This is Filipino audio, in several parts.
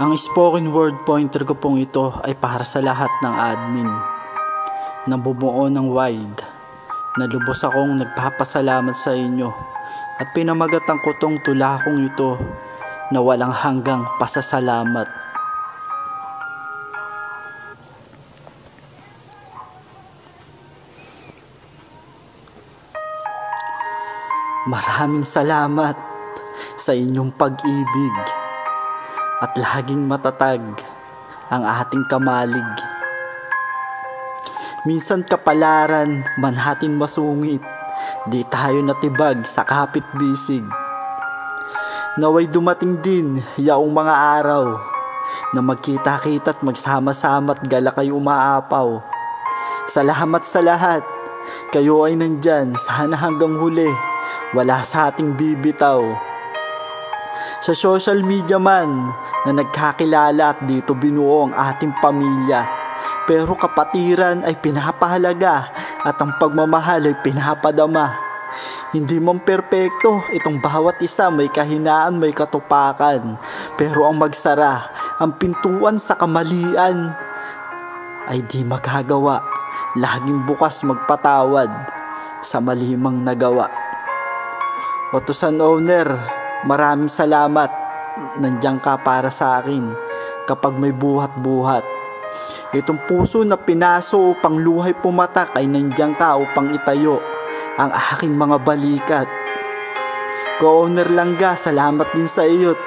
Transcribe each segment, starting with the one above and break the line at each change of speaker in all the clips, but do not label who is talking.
Ang spoken word pointer ko pong ito ay para sa lahat ng admin na bumuo ng wild, na lubos akong nagpapasalamat sa inyo at pinamagatan ko tong tula kong ito na walang hanggang pasasalamat. Maraming salamat sa inyong pag-ibig at laging matatag ang ating kamalig. Minsan kapalaran, manhatin masungit, di tayo natibag sa kapit-bisig. Naway dumating din yaong mga araw na magkita-kita at magsama-sama at gala kayo umaapaw. Salamat sa lahat, kayo ay nandyan, sana hanggang huli, wala sa ating bibitaw. Sa social media man na nagkakilala at dito binuo ang ating pamilya, pero kapatiran ay pinapahalaga at ang pagmamahal ay pinapadama. Hindi man perpekto, itong bawat isa may kahinaan, may katupakan, pero ang magsara, ang pintuan sa kamalian ay di magagawa. Laging bukas magpatawad sa malimang nagawa. Otosan owner, maraming salamat, nandiyan ka para sa akin kapag may buhat-buhat. Itong puso na pinaso upang luhay pumatak ay nandiyan ka upang itayo ang aking mga balikat. Co-owner Langga, salamat din sa iyo't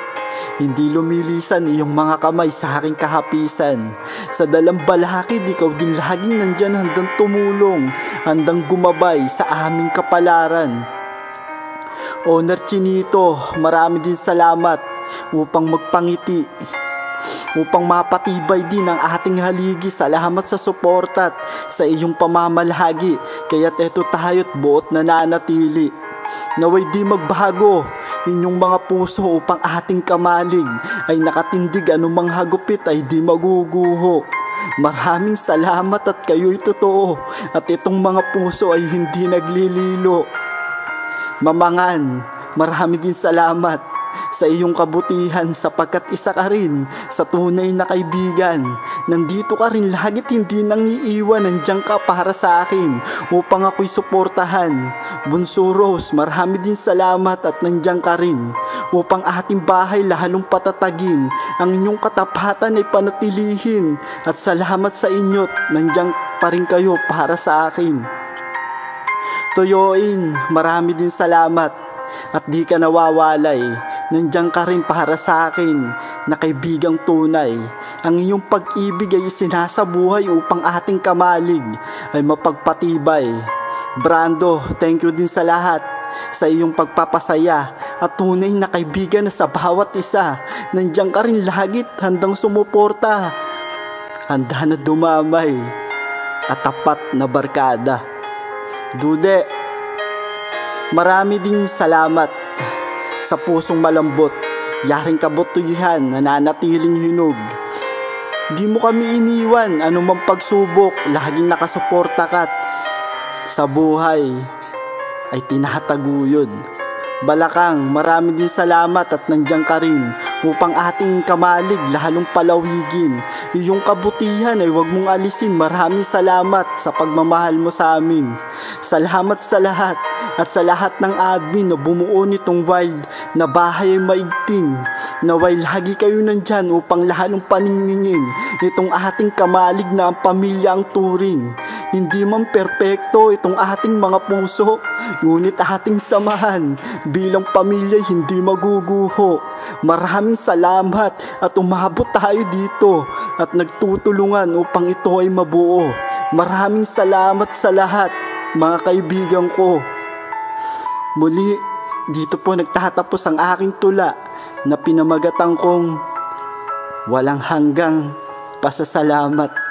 hindi lumilisan iyong mga kamay sa aking kahapisan. Sa dalang balakid, ikaw din laging nandyan handang tumulong, handang gumabay sa aming kapalaran. Owner Chinito, marami din salamat upang magpangiti, upang mapatibay din ang ating haligi. Salamat sa suportat sa iyong pamamalagi, kaya't eto tayo't buot na nanatili. Naway di magbago inyong mga puso upang ating kamalig ay nakatindig, anumang hagupit ay di maguguho. Maraming salamat at kayo'y totoo at itong mga puso ay hindi naglililo. Mamangan, marami din salamat sa iyong kabutihan sapagkat isa ka rin sa tunay na kaibigan. Nandito ka rin lagit, hindi nang iiwan, nandiyan ka para sa akin upang ako'y suportahan. Bunso Rose, marami din salamat at nandiyan ka rin upang ating bahay lalong patatagin. Ang inyong katapatan ay panatilihin at salamat sa inyo't nandiyan pa rin kayo para sa akin. Toyoin, marami din salamat at di ka nawawalay. Nandiyan ka rin para sa akin na kaibigang tunay. Ang iyong pag-ibig ay isinasabuhay upang ating kamalig ay mapagpatibay. Brando, thank you din sa lahat, sa iyong pagpapasaya at tunay na kaibigan na sa bawat isa. Nandiyan ka rin lagit, handang sumuporta, handa na dumamay at tapat na barkada. Dude, marami ding salamat sa pusong malambot, yaring kabutihan, nananatiling hinog. Di mo kami iniwan, anumang pagsubok, laging nakasuporta ka't sa buhay ay tinataguyod. Balakang, marami din salamat at nandiyan ka rin upang ating kamalig lalong palawigin. Iyong kabutihan ay huwag mong alisin. Maraming salamat sa pagmamahal mo sa amin. Salamat sa lahat at sa lahat ng admin na bumuo nitong wild na bahay ay maigting. Naway lagi kayo nandyan upang lalong paniningin itong ating kamalig na ang pamilya ang turing. Hindi man perpekto itong ating mga puso, ngunit ating samahan bilang pamilya hindi maguguho. Maraming salamat at umabot tayo dito at nagtutulungan upang ito ay mabuo. Maraming salamat sa lahat, mga kaibigan ko. Muli, dito po nagtatapos ang aking tula na pinamagatan kong walang hanggang pasasalamat.